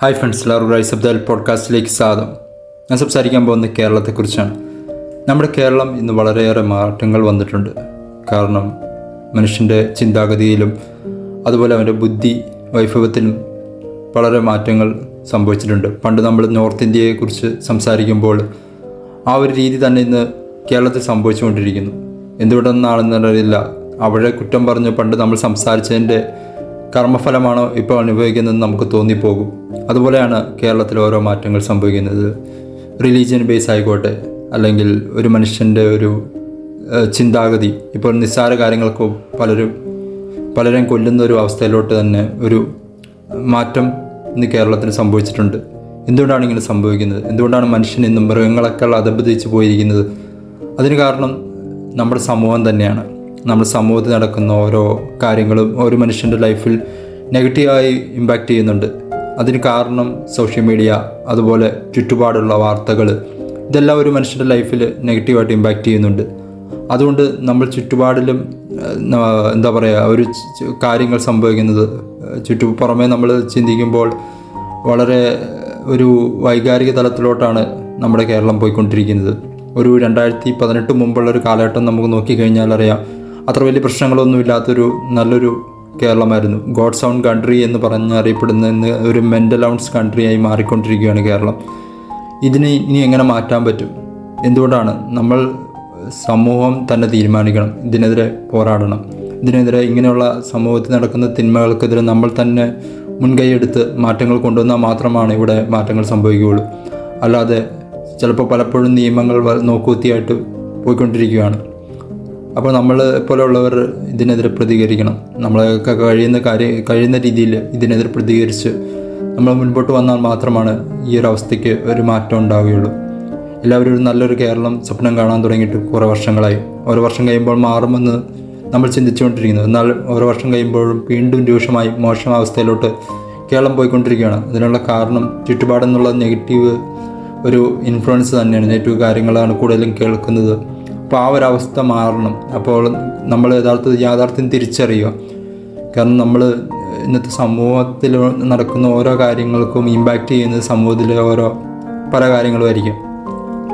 Hi friends, എല്ലാവർക്കും rise of the പോഡ്കാസ്റ്റിലേക്ക് സ്വാഗതം. ഞാൻ സംസാരിക്കാൻ പോകുന്നത് കേരളത്തെക്കുറിച്ചാണ്. നമ്മുടെ കേരളം ഇന്ന് വളരെയേറെ മാറ്റങ്ങൾ വന്നിട്ടുണ്ട്. കാരണം മനുഷ്യൻ്റെ ചിന്താഗതിയിലും അതുപോലെ അവൻ്റെ ബുദ്ധി വൈഭവത്തിലും വളരെ മാറ്റങ്ങൾ സംഭവിച്ചിട്ടുണ്ട്. പണ്ട് നമ്മൾ നോർത്ത് ഇന്ത്യയെക്കുറിച്ച് സംസാരിക്കുമ്പോൾ ആ ഒരു രീതി തന്നെ ഇന്ന് കേരളത്തിൽ സംഭവിച്ചുകൊണ്ടിരിക്കുന്നു. എന്തുകൊണ്ടെന്നാണെന്നറിയില്ല. അവിടെ കുറ്റം പറഞ്ഞ് പണ്ട് നമ്മൾ സംസാരിച്ചതിൻ്റെ കർമ്മഫലമാണോ ഇപ്പോൾ അനുഭവിക്കുന്നതെന്ന് നമുക്ക് തോന്നിപ്പോകും. അതുപോലെയാണ് കേരളത്തിൽ ഓരോ മാറ്റങ്ങൾ സംഭവിക്കുന്നത്. റിലീജിയൻ ബേസ് ആയിക്കോട്ടെ, അല്ലെങ്കിൽ ഒരു മനുഷ്യൻ്റെ ഒരു ചിന്താഗതി. ഇപ്പോൾ നിസ്സാര കാര്യങ്ങൾക്ക് പലരും കൊല്ലുന്ന ഒരു അവസ്ഥയിലോട്ട് തന്നെ ഒരു മാറ്റം ഇന്ന് കേരളത്തിൽ സംഭവിച്ചിട്ടുണ്ട്. എന്തുകൊണ്ടാണ് ഇങ്ങനെ സംഭവിക്കുന്നത്? എന്തുകൊണ്ടാണ് മനുഷ്യൻ ഇന്നും മൃഗങ്ങളെക്കാൾ അധപതിച്ച് പോയിരിക്കുന്നത്? അതിന് കാരണം നമ്മുടെ സമൂഹം തന്നെയാണ്. നമ്മുടെ സമൂഹത്തിൽ നടക്കുന്ന ഓരോ കാര്യങ്ങളും ഒരു മനുഷ്യൻ്റെ ലൈഫിൽ നെഗറ്റീവായി ഇമ്പാക്റ്റ് ചെയ്യുന്നുണ്ട്. അതിന് കാരണം സോഷ്യൽ മീഡിയ, അതുപോലെ ചുറ്റുപാടുള്ള വാർത്തകൾ, ഇതെല്ലാം ഒരു മനുഷ്യൻ്റെ ലൈഫിൽ നെഗറ്റീവായിട്ട് ഇമ്പാക്റ്റ് ചെയ്യുന്നുണ്ട്. അതുകൊണ്ട് നമ്മൾ ചുറ്റുപാടിലും ഒരു കാര്യങ്ങൾ സംഭവിക്കുന്നത് പുറമേ നമ്മൾ ചിന്തിക്കുമ്പോൾ വളരെ ഒരു വൈകാരിക തലത്തിലോട്ടാണ് നമ്മുടെ കേരളം പോയിക്കൊണ്ടിരിക്കുന്നത്. ഒരു 2018 മുമ്പുള്ളൊരു കാലഘട്ടം നമുക്ക് നോക്കിക്കഴിഞ്ഞാൽ അറിയാം, അത്ര വലിയ പ്രശ്നങ്ങളൊന്നുമില്ലാത്തൊരു നല്ലൊരു കേരളമായിരുന്നു. ഗോഡ്സ് ഓൺ കൺട്രി എന്ന് പറഞ്ഞറിയപ്പെടുന്ന ഇന്ന് ഒരു മെൻ്റൽ ഔൺസ് കൺട്രിയായി മാറിക്കൊണ്ടിരിക്കുകയാണ് കേരളം. ഇതിനെ ഇനി എങ്ങനെ മാറ്റാൻ പറ്റും? എന്തുകൊണ്ടാണ്? നമ്മൾ സമൂഹം തന്നെ തീരുമാനിക്കണം. ഇതിനെതിരെ പോരാടണം. ഇതിനെതിരെ ഇങ്ങനെയുള്ള സമൂഹത്തിൽ നടക്കുന്ന തിന്മകൾക്കെതിരെ നമ്മൾ തന്നെ മുൻകൈയെടുത്ത് മാറ്റങ്ങൾ കൊണ്ടുവന്നാൽ മാത്രമാണ് ഇവിടെ മാറ്റങ്ങൾ സംഭവിക്കുകയുള്ളൂ. അല്ലാതെ ചിലപ്പോൾ പലപ്പോഴും നിയമങ്ങൾ നോക്കുകുത്തിയായിട്ട് പോയിക്കൊണ്ടിരിക്കുകയാണ്. അപ്പോൾ നമ്മൾ പോലെയുള്ളവർ ഇതിനെതിരെ പ്രതികരിക്കണം. നമ്മളൊക്കെ കഴിയുന്ന രീതിയിൽ ഇതിനെതിരെ പ്രതികരിച്ച് നമ്മൾ മുൻപോട്ട് വന്നാൽ മാത്രമാണ് ഈ ഒരു അവസ്ഥയ്ക്ക് ഒരു മാറ്റം ഉണ്ടാവുകയുള്ളൂ. എല്ലാവരും ഒരു നല്ലൊരു കേരളം സ്വപ്നം കാണാൻ തുടങ്ങിയിട്ട് കുറേ വർഷങ്ങളായി. ഓരോ വർഷം കഴിയുമ്പോൾ മാറുമെന്ന് നമ്മൾ ചിന്തിച്ചുകൊണ്ടിരിക്കുന്നു. എന്നാൽ ഓരോ വർഷം കഴിയുമ്പോഴും വീണ്ടും രൂക്ഷമായി മോശം അവസ്ഥയിലോട്ട് കേരളം പോയിക്കൊണ്ടിരിക്കുകയാണ്. അതിനുള്ള കാരണം ചുറ്റുപാടെന്നുള്ള നെഗറ്റീവ് ഒരു ഇൻഫ്ലുവൻസ് തന്നെയാണ്. നെഗറ്റീവ് കാര്യങ്ങളാണ് കൂടുതലും കേൾക്കുന്നത്. അപ്പോൾ ആ ഒരവസ്ഥ മാറണം. അപ്പോൾ നമ്മൾ യാഥാർത്ഥ്യം തിരിച്ചറിയുക. കാരണം നമ്മൾ ഇന്നത്തെ സമൂഹത്തിൽ നടക്കുന്ന ഓരോ കാര്യങ്ങൾക്കും ഇമ്പാക്റ്റ് ചെയ്യുന്നത് സമൂഹത്തിലെ പല കാര്യങ്ങളുമായിരിക്കും,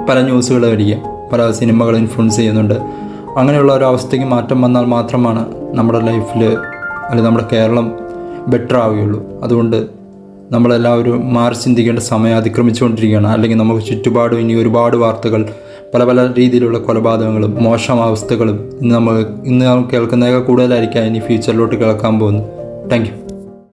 പല ന്യൂസുകളുമായിരിക്കും, പല സിനിമകൾ ഇൻഫ്ലുവൻസ് ചെയ്യുന്നുണ്ട്. അങ്ങനെയുള്ള ഒരു അവസ്ഥയ്ക്ക് മാറ്റം വന്നാൽ മാത്രമാണ് നമ്മുടെ ലൈഫിൽ അല്ലെങ്കിൽ നമ്മുടെ കേരളം ബെറ്റർ ആവുകയുള്ളൂ. അതുകൊണ്ട് നമ്മളെല്ലാവരും മാറി ചിന്തിക്കേണ്ട സമയം അതിക്രമിച്ചുകൊണ്ടിരിക്കുകയാണ്. അല്ലെങ്കിൽ നമുക്ക് ചുറ്റുപാടും ഇനി ഒരുപാട് വാർത്തകൾ, പല രീതിയിലുള്ള കൊലപാതകങ്ങളും മോശം അവസ്ഥകളും ഇന്ന് നമ്മൾ കേൾക്കുന്നതൊക്കെ കൂടുതലായിരിക്കാം ഇനി ഫ്യൂച്ചറിലോട്ട് കേൾക്കാൻ പോകുന്നു. Thank you.